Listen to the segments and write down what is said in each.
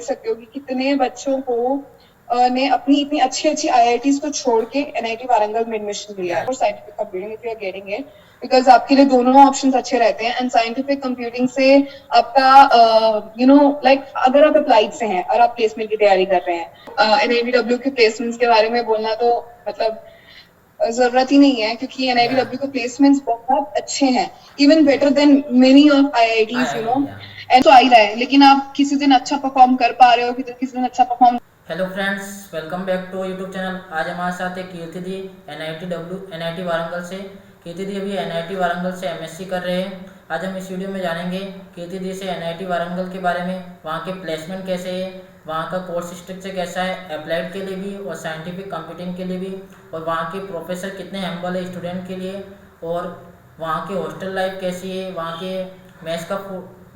सकते हो कि कितने बच्चों को ने अपनी इतनी अच्छी अच्छी आईआईटीज को छोड़ के एनआईटी वारंगल में एडमिशन लिया है for scientific computing if you are getting it because आपके लिए दोनों ऑप्शंस अच्छे रहते हैं एंड साइंटिफिक कंप्यूटिंग से आपका लाइक अगर आप अप्लाइड से हैं और आप प्लेसमेंट की तैयारी कर रहे हैं एनआईटीडब्ल्यू के प्लेसमेंट्स के बारे में बोलना तो मतलब जरूरत ही नहीं है क्योंकि एनआईटीडब्ल्यू के प्लेसमेंट्स बहुत अच्छे हैं even better than many of IITs you know and तो आ ही रहा है लेकिन आप किसी दिन अच्छा परफॉर्म कर पा रहे हो किसी दिन अच्छा perform. Hello friends, welcome back to YouTube channel. आज हमारे साथ है कीर्ति दी एनआईटी वारंगल से। कीर्ति दी अभी एनआईटी वारंगल से एमएससी कर रहे हैं। आज हम इस वीडियो में जानेंगे कीर्ति दी से एनआईटी वारंगल के बारे में, वहाँ के प्लेसमेंट कैसे है, वहाँ का कोर्स स्ट्रक्चर कैसा है अप्लाइड के लिए भी और साइंटिफिक कंप्यूटिंग के लिए भी, और वहाँ के प्रोफेसर कितने हेम्बल है स्टूडेंट के लिए, और वहाँ के हॉस्टल लाइफ कैसी है, वहाँ के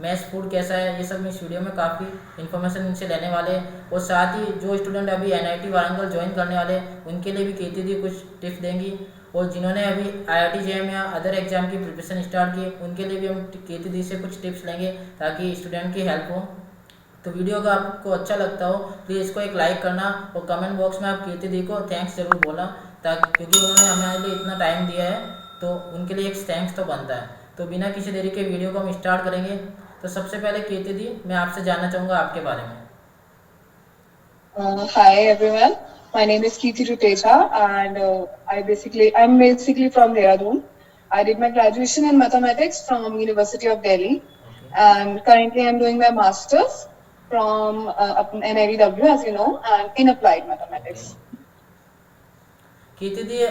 मैथ्स फूड कैसा है। ये सब इस वीडियो में काफ़ी इन्फॉर्मेशन इनसे लेने वाले हैं। और साथ ही जो स्टूडेंट अभी एनआईटी वारंगल ज्वाइन करने वाले हैं उनके लिए भी कीर्ति दी कुछ टिप्स देंगी, और जिन्होंने अभी आईआईटी जेईई या अदर एग्जाम की प्रिपरेशन स्टार्ट की उनके लिए भी हम कीर्ति दी से कुछ टिप्स लेंगे ताकि स्टूडेंट की हेल्प हो। तो वीडियो अगर आपको अच्छा लगता हो प्लीज़ इसको एक लाइक करना और कमेंट बॉक्स में आप कीर्ति दी को थैंक्स जरूर बोलना, ताकि क्योंकि उन्होंने हमारे लिए इतना टाइम दिया है तो उनके लिए एक थैंक्स तो बनता है। तो बिना किसी देरी के वीडियो को हम स्टार्ट करेंगे। तो सबसे पहले कीर्ति दी, मैं आपसे जानना चाहूँगा आपके बारे में। Hi everyone, my name is Kirti Ruteja and I'm basically from Dehradun. I did my graduation in mathematics from University of Delhi and currently I'm doing my masters from NIDW as you know and in applied mathematics. कीर्ति दी,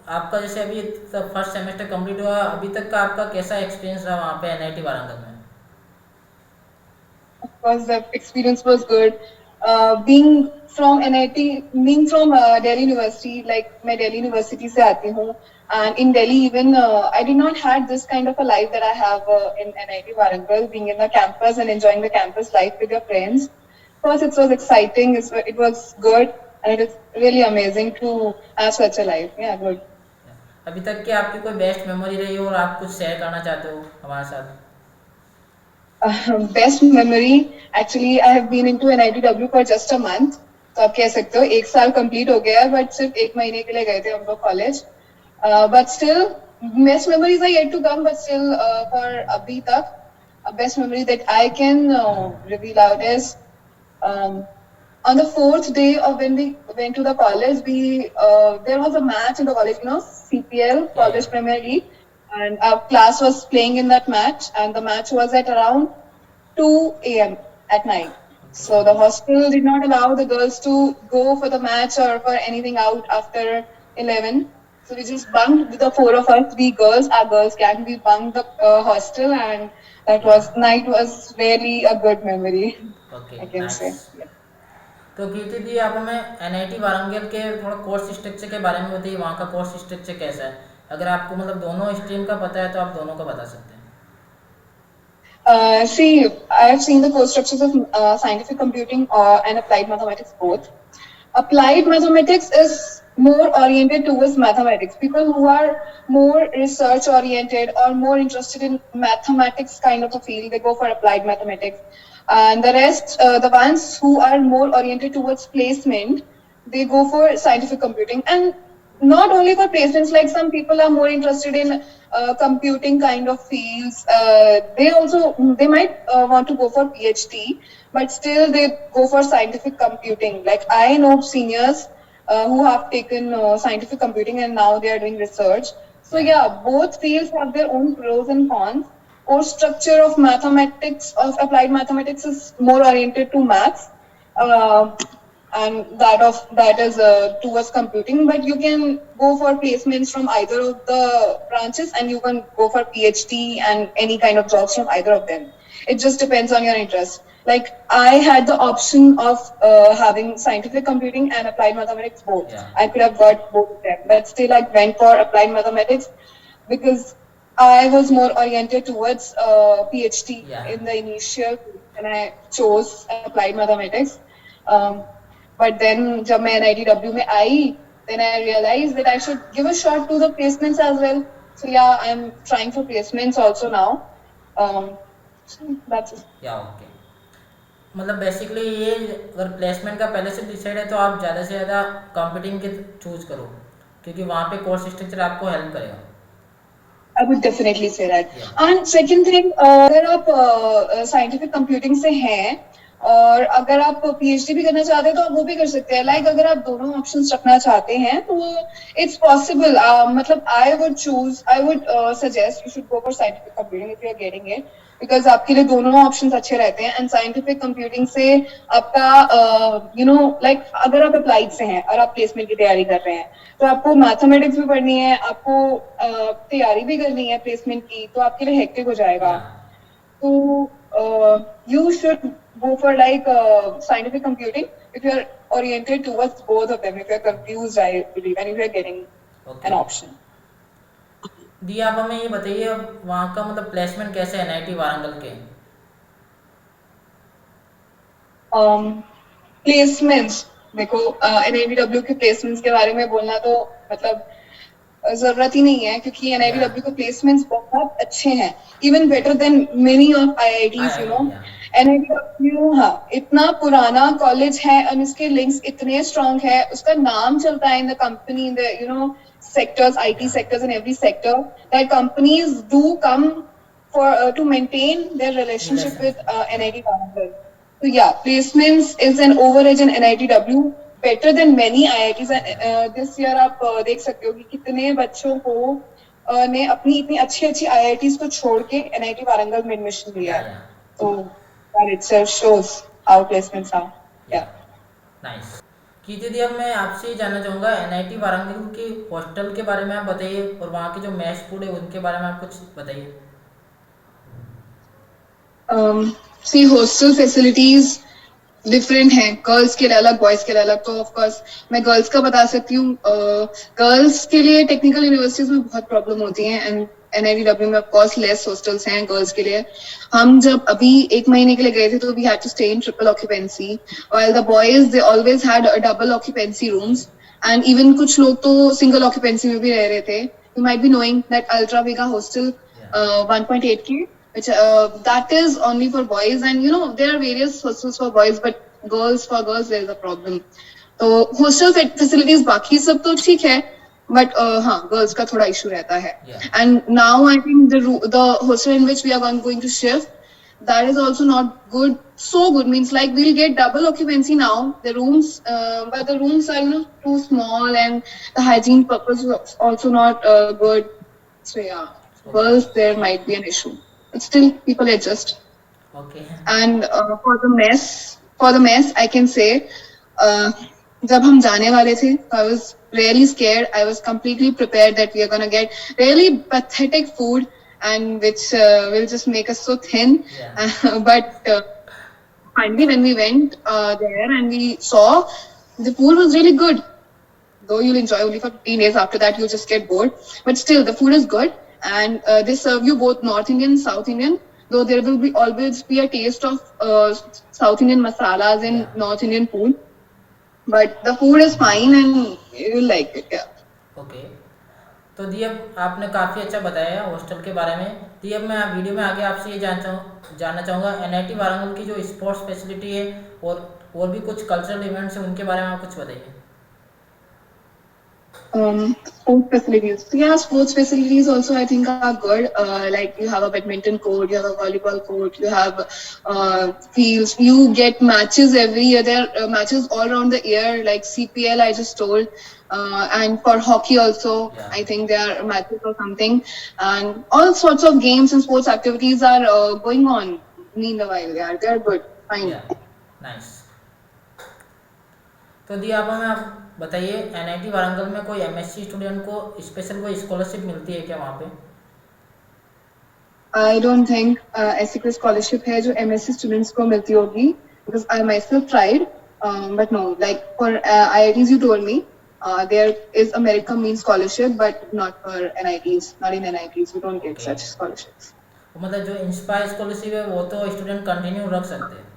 आपका जैसे अभी first semester complete हुआ, अभी तक का आपका कैसा experience रहा वहाँ पे एनआईटी वारंगल में? Of course, the experience was good. Being from NIT, being from Delhi University, like मैं Delhi University से आती हूँ, and in Delhi even I did not had this kind of a life that I have in NIT Warangal, being in the campus and enjoying the campus life with your friends. First, it was exciting. It was good, and it is really amazing to have such a life. Yeah, good. अभी तक की आपकी कोई best memory रही हो और आप कुछ शेयर करना चाहते हो हमारे साथ? Best memory, actually I have been into NITW for just a month. तो आप कह सकते हो एक साल कंप्लीट हो गया है बट सिर्फ एक महीने के लिए गए थे हम लोग college but still best memories are yet to come but still for अभी तक best memory that I can reveal out is on the fourth day of when we went to the college, there was a match in the college, you know, CPL, College Premier League, and our class was playing in that match, and the match was at around 2 a.m. at night. So the hostel did not allow the girls to go for the match or for anything out after 11. So we just bunked the four of us, we girls, our girls gang, we bunked the hostel, and night was really a good memory. Okay, I can say. Yeah. तो कीर्ति दी, आप हमें NIT Warangal के थोड़ा course structure के बारे में बताइए, वहाँ का कोर्स स्ट्रक्चर कैसा है। अगर आपको मतलब दोनों स्ट्रीम का पता है तो आप दोनों का बता सकते हैं। See, I have seen the course structures of scientific computing and applied mathematics both. Applied mathematics is more oriented towards mathematics. People who are more research oriented or more interested in mathematics kind of a field, they go for applied mathematics. And the rest, the ones who are more oriented towards placement, they go for scientific computing. And not only for placements, like some people are more interested in computing kind of fields. They might want to go for PhD, but still they go for scientific computing. Like I know seniors who have taken scientific computing and now they are doing research. So yeah, both fields have their own pros and cons. Or structure of mathematics, of applied mathematics, is more oriented to maths. And that is towards computing, but you can go for placements from either of the branches and you can go for PhD and any kind of jobs from either of them. It just depends on your interest. Like I had the option of having scientific computing and applied mathematics both. I could have got both of them, but still I went for applied mathematics because I was more oriented towards PhD in the initial, and I chose applied mathematics. But then जब मैं NITW में आई, then I realized that I should give a shot to the placements as well. So yeah, I'm trying for placements also now. So that's it. या okay. मतलब basically ये अगर placement का पहले से डिसाइड है तो आप ज़्यादा से ज़्यादा कंप्यूटिंग के चूज करो, क्योंकि वहाँ पे कोर्स स्ट्रक्चर आपको हेल्प करेगा। I would definitely say that. या And second thing, अगर आप साइंटिफिक कंप्यूटिंग से हैं और अगर आप पीएचडी भी करना चाहते हैं तो आप वो भी कर सकते हैं। लाइक अगर आप दोनों ऑप्शंस रखना चाहते हैं तो इट्स पॉसिबल। मतलब I would suggest you should go for scientific computing if you are getting it, because आपके लिए दोनों ऑप्शंस अच्छे रहते हैं। एंड साइंटिफिक कंप्यूटिंग से आपका लाइक अगर आप अप्लाइड से हैं और आप प्लेसमेंट की तैयारी कर रहे हैं तो आपको मैथमेटिक्स भी पढ़नी है, आपको तैयारी भी करनी है प्लेसमेंट की, तो आपके लिए हेक्टिक हो जाएगा। या तो you should go for like scientific computing if you are oriented towards both of them, if you are confused, I believe, and if you are getting okay. an option. दी आप हमें ये बताइए अब वहाँ का मतलब प्लेसमेंट कैसे है एनआईटी वारंगल के? प्लेसमेंट्स देखो, एनआईडीडब्ल्यू के प्लेसमेंट्स के बारे में बोलना तो मतलब जरूरत ही नहीं है, क्योंकि या एनआईडीडब्ल्यू के प्लेसमेंट्स बहुत अच्छे हैं, even better than many of IITs, you know. IIT या एनआईडीडब्ल्यू हाँ इतना पुराना कॉलेज है और इसके लिंक्स इतने स्ट्रांग है, उसका नाम चलता है in the company, in the sectors, IT या sectors, in every sector, that companies do come for to maintain their relationship with relationship या NIT Warangal. So yeah, placements is an overage in NITW, better than many IITs. This year आप देख सकते हो कि कितने बच्चों को ने अपनी इतनी अच्छी अच्छी IITs को छोड़ के NIT वारंगल में एडमिशन लिया है। या तो that itself shows how placements are. या Yeah. नाइस। की दीदी अब मैं आपसे ये जानना चाहूँगा एनआईटी वारंगल की हॉस्टल के बारे में आप बताइए, और वहाँ के जो मैस फूड है उनके बारे में आप कुछ बताइए। See, hostel facilities डिफरेंट है, गर्ल्स के लिए अलग, बॉयज के लिए अलग। तो ऑफ कोर्स मैं गर्ल्स का बता सकती हूँ। गर्ल्स के लिए टेक्निकल यूनिवर्सिटीज में बहुत प्रॉब्लम होती है, एंड एनआईडीडब्ल्यू में ऑफ कोर्स लेस हॉस्टल्स हैं गर्ल्स के लिए। हम जब अभी 1 महीने के लिए गए थे तो we had to stay in triple occupancy, while the boys they always had double occupancy rooms, and even कुछ लोग तो सिंगल ऑक्यूपेंसी में भी रह रहे थे। You might be knowing that ultra Vega hostel या 1.8K, which that is only for boys, and there are various hostels for boys, but for girls there is a problem. तो hostel facilities बाकी सब तो ठीक है, but हाँ girls का थोड़ा issue रहता है। या And now I think the hostel in which we are going to shift, that is also not good. So good means like we'll get double occupancy now. The rooms, but the rooms are too small, and the hygiene purpose is also not good. So yeah, okay girls there might be an issue, but still people adjust. Okay And for the mess, I can say, जब हम जाने वाले थे, I was really scared. I was completely prepared that we are gonna get really pathetic food, and which will just make us so thin. या But finally, when we went there and we saw, the food was really good. Though you'll enjoy only for 15 days, after that you'll just get bored. But still, the food is good, and they serve you both North Indian, South Indian. Though there will be always be a taste of South Indian masalas in या North Indian food, but the food is fine and you'll like it. Yeah. Okay. तो दी अब आपने काफ़ी अच्छा बताया hostel के बारे में। दी अब मैं वीडियो में आगे आपसे ये जानना चाहूँगा एनआईटी वारंगल की जो स्पोर्ट्स फैसिलिटी है और भी कुछ कल्चरल इवेंट्स हैं उनके बारे में आप कुछ बताइए। Sports facilities. So yeah, sports facilities also I think are good. Like you have a badminton court, you have a volleyball court, you have fields. You get matches every year. There are matches all around the year, like CPL I just told, and for hockey also या I think there are matches or something, and all sorts of games and sports activities are going on meanwhile. Yeah, they are good, fine. या nice. तो दी आप हमें आप बताइए NIT Warangal में कोई MSc student को स्पेशल कोई स्कॉलरशिप मिलती है क्या वहाँ पे? I don't think ऐसी कोई scholarship है जो MSc students को मिलती होगी, because I myself tried, but no, like for IITs you told me, there is a merit cum means scholarship, but not for NITs, not in NITs, you don't get okay. such scholarships. मतलब जो inspire scholarship है वो तो student continue रख सकते हैं।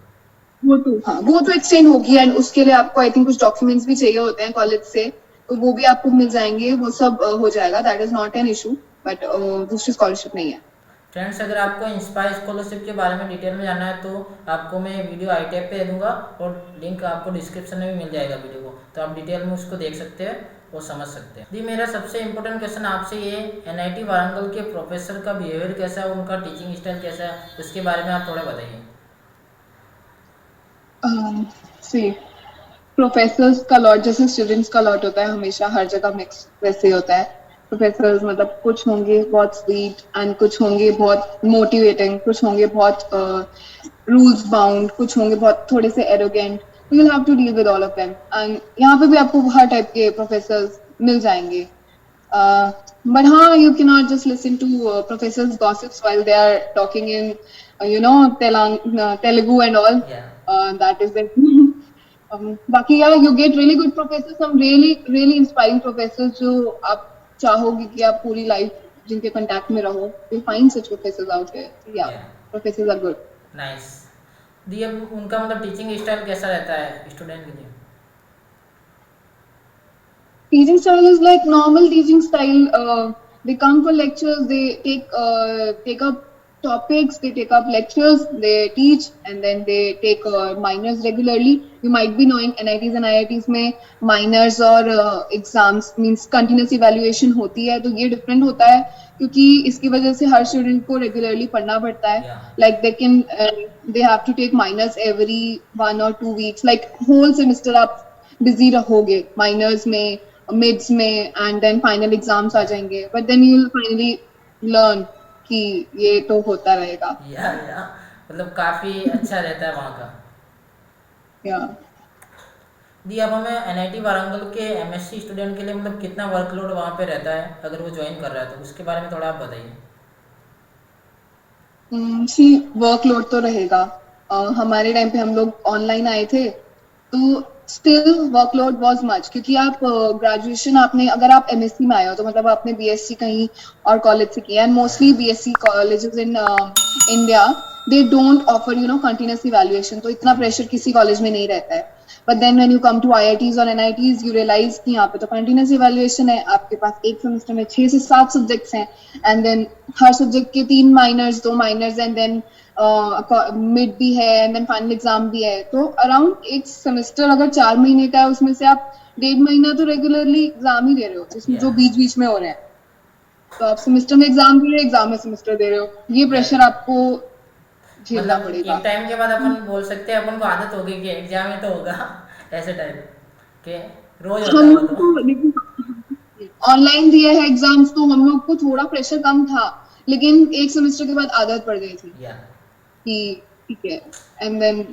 वो तो एक्सटेंड होगी, एंड उसके लिए आपको आई थिंक कुछ डॉक्यूमेंट्स भी चाहिए होते हैं कॉलेज से, तो वो भी आपको मिल जाएंगे, वो सब हो जाएगा, that is not an issue, but दूसरी स्कॉलरशिप नहीं है। फ्रेंड्स, अगर आपको इंस्पायर स्कॉलरशिप के बारे में डिटेल में जानना है तो आपको मैं वीडियो आई टैब पे दे दूंगा और लिंक आपको डिस्क्रिप्शन में भी मिल जाएगा वीडियो को, तो आप डिटेल में उसको देख सकते हैं और समझ सकते हैं। जी, मेरा सबसे इम्पोर्टेंट क्वेश्चन आपसे ये एनआईटी वारंगल के प्रोफेसर का बिहेवियर कैसा है, उनका टीचिंग स्टाइल कैसा है, उसके बारे में आप थोड़ा बताइए। सी प्रोफेसर्स का लॉट जैसे स्टूडेंट्स का लॉट होता है, हमेशा हर जगह मिक्स वैसे ही होता है। प्रोफेसर्स मतलब कुछ होंगे बहुत स्वीट एंड कुछ होंगे बहुत मोटिवेटिंग, कुछ होंगे बहुत रूल्स बाउंड, कुछ होंगे बहुत थोड़े से arrogant. You will have to deal with all of them and यहाँ पे भी आपको हर टाइप के प्रोफेसर्स मिल जाएंगे। But you cannot just listen to professors' gossips while they are talking in, Telugu and all. Yeah. That is the बाकी you get really good professors, some really really inspiring professors जो आप चाहोगे कि आप पूरी life जिनके contact में रहो। You find such professors out there. Yeah, professors are good. Nice. दी, अब उनका मतलब टीचिंग स्टाइल कैसा रहता है स्टूडेंट के लिए? Teaching style is like normal teaching style. They come for lectures, they take up topics, they take up lectures, they teach, and then they take minors regularly. You might be knowing NITs and IITs में minors और exams means continuous evaluation होती है, तो ये different होता है क्योंकि इसकी वजह से हर student को regularly पढ़ना पड़ता है। Like they have to take minors every 1 or 2 weeks. Like whole semester आप busy रहोगे minors में, मिड्स में, एंड देन फाइनल एग्जाम्स आ जाएंगे, but then you will finally learn कि ये तो होता रहेगा। मतलब काफी अच्छा रहता है वहाँ का। दी, अब हमें एनआईटी वारंगल के एमएससी स्टूडेंट के लिए मतलब कितना वर्कलोड वहाँ पे रहता है अगर वो ज्वाइन कर रहा है, तो उसके बारे में थोड़ा आप बताइए। वर्कलोड तो रहेगा। हमारे टाइम पे हम लोग ऑनलाइन आए थे तो स्टिल वर्कलोड वाज मच, क्योंकि आप ग्रेजुएशन आपने, अगर आप एमएससी में आए हो तो मतलब आपने बीएससी कहीं और कॉलेज से किया, and mostly BSc colleges in India they don't offer continuous evaluation, तो इतना प्रेशर किसी कॉलेज में नहीं रहता है। But then when you come to IITs और एनआईटीज यू रियलाइज कि यहाँ पे तो कंटिन्यूअस इवैल्यूएशन है, आपके पास एक सेमेस्टर में 6 से 7 सब्जेक्ट्स हैं, एंड देन हर सब्जेक्ट के 3 minors 2 minors, and then mid भी है, एंड देन फाइनल एग्जाम भी है। तो अराउंड एक सेमेस्टर अगर 4 महीने का है, उसमें से आप 1.5 महीना तो रेगुलरली एग्जाम ही दे रहे हो, जिसमें जो बीच बीच में हो रहे हैं। तो आप सेमेस्टर में एग्जाम दे रहे हो, एग्जाम में सेमेस्टर दे रहे हो, ये प्रेशर आपको झेलना पड़ेगा। एक टाइम के बाद अपन बोल सकते हैं अपन को आदत हो गई कि एग्जाम में तो होगा, ऐसे टाइप के रोज होता है तो। ऑनलाइन दिए हैं एग्जाम्स तो हम लोग को थोड़ा प्रेशर कम था, लेकिन एक सेमेस्टर के बाद आदत पड़ गई थी कि ठीक है, एंड देन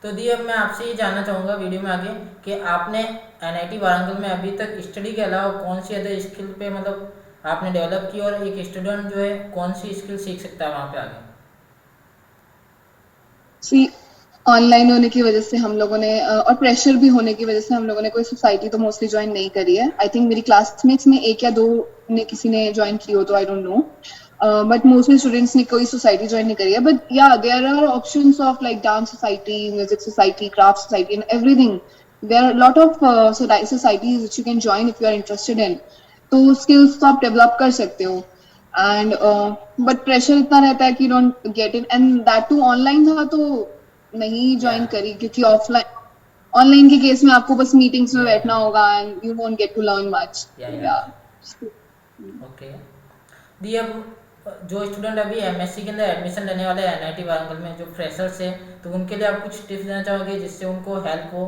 तो दी, अब मैं आपसे ये जानना चाहूँगा वीडियो में आगे कि आपने एनआईटी वारंगल में अभी तक स्टडी के अलावा कौन सी अदर स्किल पे मतलब आपने डेवलप की, और एक स्टूडेंट जो है कौन सी स्किल सीख सकता है वहाँ पे आगे? ऑनलाइन होने की वजह से हम लोगों ने और प्रेशर भी होने की वजह से हम लोगों ने कोई सोसाइटी तो मोस्टली ज्वाइन नहीं करी है। आई थिंक मेरी क्लासमेट्स में 1 या 2 ने किसी ने ज्वाइन की हो तो I don't know, but mostly students ने कोई सोसाइटी ज्वाइन नहीं करी है। But yeah there are options of like dance society, music society, craft society and everything. There are lot of societies which you can join if you are interested in, तो skills तो आप develop कर सकते हो। And but pressure इतना रहता है कि you don't get it, and that too online था तो नहीं ज्वाइन करी, क्योंकि ऑनलाइन के केस में आपको बस मीटिंग्स में बैठना होगा and you won't get to learn much. Okay दी, अब जो स्टूडेंट अभी एमएससी के अंदर एडमिशन लेने वाले हैं एनआईटी वारंगल में, जो फ्रेशर्स है, तो उनके लिए आप कुछ टिप्स देना चाहोगे जिससे उनको हेल्प हो,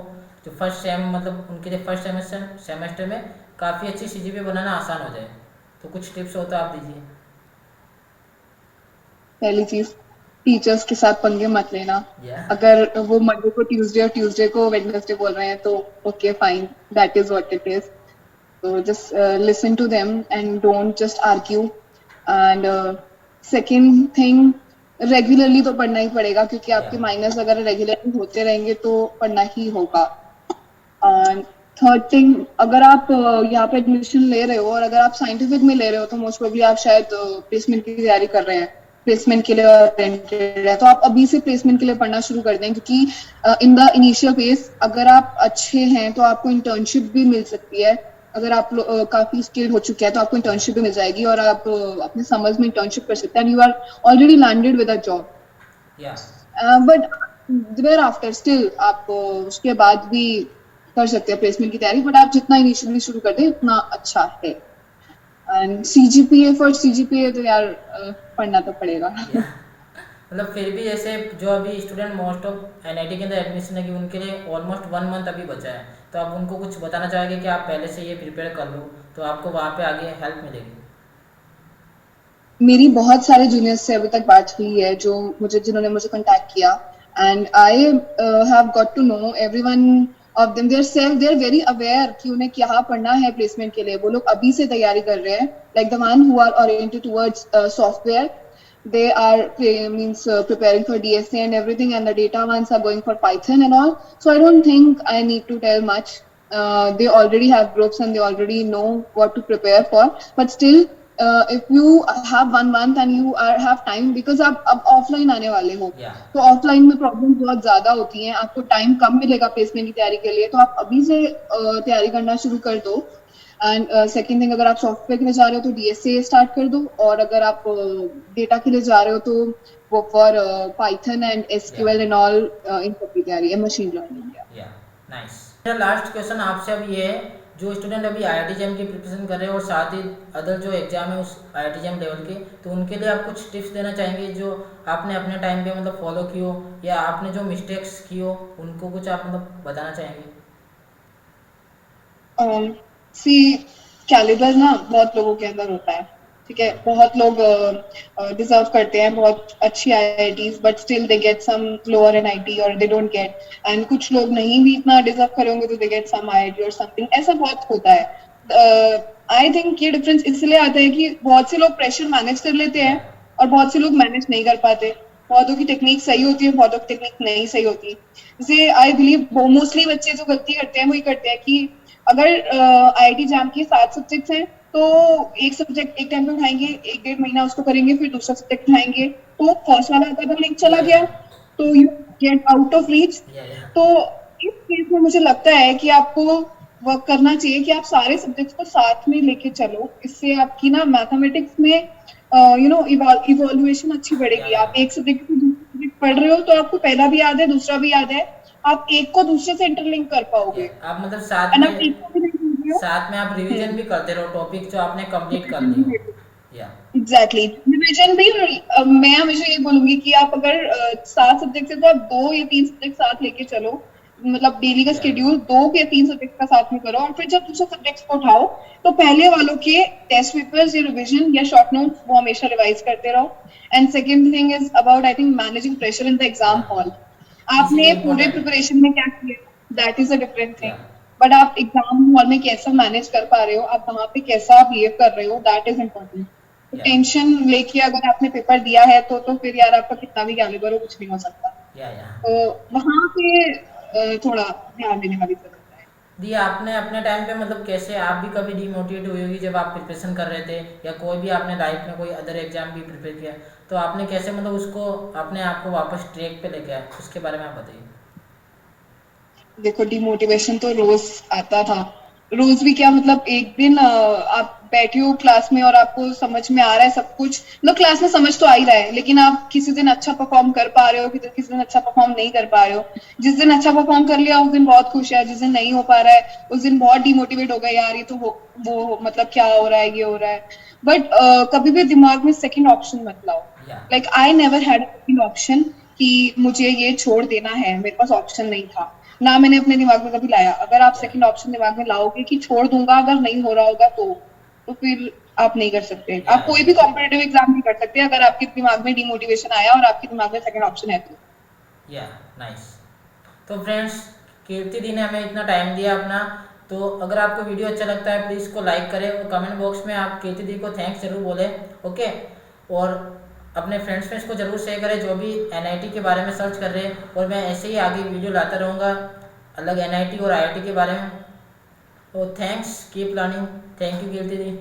जो फर्स्ट सेम मतलब उनके लिए फर्स्ट सेमेस्टर में काफ़ी अच्छी सीजीपीए बनाना आसान हो जाए, तो कुछ टिप्स हो तो आप दीजिए। पहली चीज, टीचर्स के साथ पंगे मत लेना। अगर वो मंडे को ट्यूसडे और ट्यूसडे को वेडनेसडे बोल रहे हैं तो okay fine, that is what it is. So just listen to them and don't just argue. And second thing, regularly तो पढ़ना ही पड़ेगा, क्योंकि आपके माइनर्स अगर रेगुलरली होते रहेंगे तो पढ़ना ही होगा। थर्ड थिंग, अगर आप यहाँ पे एडमिशन ले रहे हो और अगर आप साइंटिफिक में ले रहे हो तो मोस्ट प्रोबेबली आप शायद प्लेसमेंट की तैयारी कर रहे हैं, प्लेसमेंट के लिए ओरिएंटेड है, तो आप अभी से प्लेसमेंट के लिए पढ़ना शुरू कर दें, क्योंकि इन द इनिशियल फेज अगर आप अच्छे हैं तो आपको इंटर्नशिप भी मिल सकती है अगर आप काफी स्किल्ड हो चुके हैं तो आपको इंटर्नशिप भी मिल जाएगी और आप अपने समर्स में इंटर्नशिप कर सकते हैं and you are already landed with a job. Yeah but thereafter still आप उसके बाद भी कर सकते हैं प्लेसमेंट की तैयारी, बट आप जितना इनिशियली शुरू कर दें उतना अच्छा है. एंड सीजीपीए फॉर सीजीपीए तो यार पढ़ना तो पड़ेगा. या मतलब फिर भी जैसे जो अभी स्टूडेंट मोस्ट ऑफ एनआईटी के अंदर एडमिशन है कि उनके लिए ऑलमोस्ट 1 मंथ अभी बचा है, तो आप उनको कुछ बताना चाहेंगे कि आप पहले से ये प्रिपेयर कर लो तो आपको वहाँ पे आगे हेल्प मिलेगी. मेरी बहुत सारे जूनियर्स से अभी तक बात हुई है जो जिन्होंने मुझे कांटेक्ट किया and I have got to know everyone of them they are very aware कि उन्हें क्या पढ़ना है प्लेसमेंट के लिए. वो लोग अभी से तैयारी कर रहे हैं like the one who are oriented towards software. They are preparing for DSA and everything, and the data ones are going for Python and all. So I don't think I need to tell much. They already have groups and they already know what to prepare for. But still, if you have 1 month and you have time, because आप अब offline आने वाले हो, या तो offline में problem बहुत ज्यादा होती हैं. आपको टाइम कम मिलेगा प्लेसमेंट की तैयारी के लिए, तो आप अभी से तैयारी करना शुरू कर दो. एंड सेकेंड थिंग, अगर आप सॉफ्टवेयर के लिए जा रहे हो तो डीएसए स्टार्ट कर दो, और अगर आप डेटा के लिए जा रहे हो तो वो फॉर पाइथन एंड या एसक्यूएल एंड ऑल इन सब की तैयारी है, मशीन लर्निंग. या नाइस. मेरा लास्ट क्वेश्चन आपसे अब ये है, जो स्टूडेंट अभी आईआईटी जेईई की प्रिपरेशन कर रहे हैं और साथ ही अदर जो एग्जाम है उस आईआईटी जेईई लेवल के, तो उनके लिए आप कुछ टिप्स देना चाहेंगे जो आपने अपने टाइम पे मतलब फॉलो की हो, या आपने जो मिस्टेक्स की हो उनको कुछ आप मतलब बताना चाहेंगे. सी कैलिबर ना बहुत लोगों के अंदर होता है, ठीक है. बहुत लोग डिजर्व करते हैं बहुत अच्छी IITs, but still they get some lower NIT और दे डोंट गेट. एंड कुछ लोग नहीं भी इतना डिजर्व करे होंगे तो दे गेट सम आईआईटी और समथिंग, ऐसा बहुत होता है. आई थिंक ये डिफरेंस इसलिए आता है कि बहुत से लोग प्रेशर मैनेज कर लेते या हैं और बहुत से लोग मैनेज नहीं कर पाते. बहुतों की टेक्निक सही होती है, बहुतों की टेक्निक नहीं सही होती. जैसे आई बिलीव मोस्टली बच्चे जो गलती करते हैं वो ये करते हैं कि अगर आईआईटी जैम के 7 सब्जेक्ट्स हैं तो एक सब्जेक्ट एक टाइम पे उठाएंगे, 1-1.5 महीना उसको करेंगे, फिर दूसरा सब्जेक्ट उठाएंगे, तो फर्स्ट वाला अगर लिंक चला या गया तो you get out of reach. या या तो इस केस में मुझे लगता है कि आपको वर्क करना चाहिए कि आप सारे सब्जेक्ट्स को साथ में लेके चलो. इससे आपकी ना मैथमेटिक्स में इवोल्यूएशन अच्छी बढ़ेगी. या आप एक सब्जेक्ट को दूसरे सब्जेक्ट पढ़ रहे हो तो आपको पहला भी याद है, दूसरा भी याद है, आप एक को दूसरे से इंटरलिंक कर पाओगे. आप मतलब साथ एंड में आप एक को भी नहीं पढ़ रहे हो. आप रिवीजन भी करते रहो टॉपिक जो आपने कंप्लीट कर ली हो. या एग्जैक्टली, रिविजन भी. मैं हमेशा ये बोलूंगी कि आप अगर 7 सब्जेक्ट है तो आप 2 या 3 सब्जेक्ट साथ लेके चलो. मतलब डेली का या स्केड्यूल 2 या 3 सब्जेक्ट का साथ में करो, और फिर जब दूसरे सब्जेक्ट्स को उठाओ तो पहले वालों के टेस्ट पेपर्स या रिविजन या शॉर्ट नोट्स वो हमेशा रिवाइज करते रहो. And second thing is about I think managing pressure in the exam या हॉल. दिस इज आपने पूरे इम्पोर्टेंट. प्रिपरेशन में क्या किया, that is a different thing. या बट आप एग्जाम हॉल में कैसा मैनेज कर पा रहे हो, आप वहां पे कैसा बिहेव कर रहे हो, दैट इज इम्पोर्टेंट. तो या टेंशन लेके अगर आपने पेपर दिया है तो फिर यार आपका कितना भी कैलिबर हो कुछ नहीं हो सकता. या तो वहां पे थोड़ा ध्यान देने वाली जरूरत है. दी आपने अपने टाइम पे मतलब कैसे आप भी कभी डिमोटिवेट हुई होगी जब आप प्रिपरेशन कर रहे थे, या कोई भी आपने लाइफ में कोई अदर एग्जाम भी प्रिपेयर किया, तो आपने कैसे मतलब उसको अपने आप को वापस ट्रैक पे लेके आए, उसके बारे में आप बताइए. देखो, डिमोटिवेशन तो रोज आता था. रोज भी क्या, मतलब एक दिन आप बैठे हो क्लास में और आपको समझ में आ रहा है सब कुछ, मतलब क्लास में समझ तो आ ही रहा है, लेकिन आप किसी दिन अच्छा परफॉर्म कर पा रहे हो, किसी दिन अच्छा परफॉर्म नहीं कर पा रहे हो. जिस दिन अच्छा परफॉर्म कर लिया उस दिन बहुत खुश है, जिस दिन नहीं हो पा रहा है उस दिन बहुत डिमोटिवेट हो गया, यार ये तो वो मतलब क्या हो रहा है, ये हो रहा है. बट कभी भी दिमाग में सेकेंड ऑप्शन मत लाओ. या like I never had second option कि मुझे ये छोड़ देना है, मेरे पास ऑप्शन नहीं था ना, मैंने अपने दिमाग में कभी लाया. अगर आप या सेकंड ऑप्शन दिमाग में लाओगे कि छोड़ दूंगा अगर नहीं हो रहा होगा तो फिर आप नहीं कर सकते. या आप कोई भी कॉम्पिटिटिव एग्जाम नहीं कर सकते अगर आपके दिमाग में डिमोटिवेशन आया और आपके दिमाग में सेकंड ऑप्शन है तो. या नाइस. तो फ्रेंड्स, कीर्ति दी ने हमें इतना टाइम दिया अपना, तो अगर आपको वीडियो अच्छा लगता है प्लीज़ इसको लाइक करें और कमेंट बॉक्स में आप कीर्ति दी को थैंक्स जरूर बोले. ओके, और अपने फ्रेंड्स में इसको जरूर शेयर करें जो भी एनआईटी के बारे में सर्च कर रहे हैं, और मैं ऐसे ही आगे वीडियो लाता रहूँगा अलग एनआईटी और आईआईटी के बारे में. तो thanks, keep learning. Thank you Kirti the.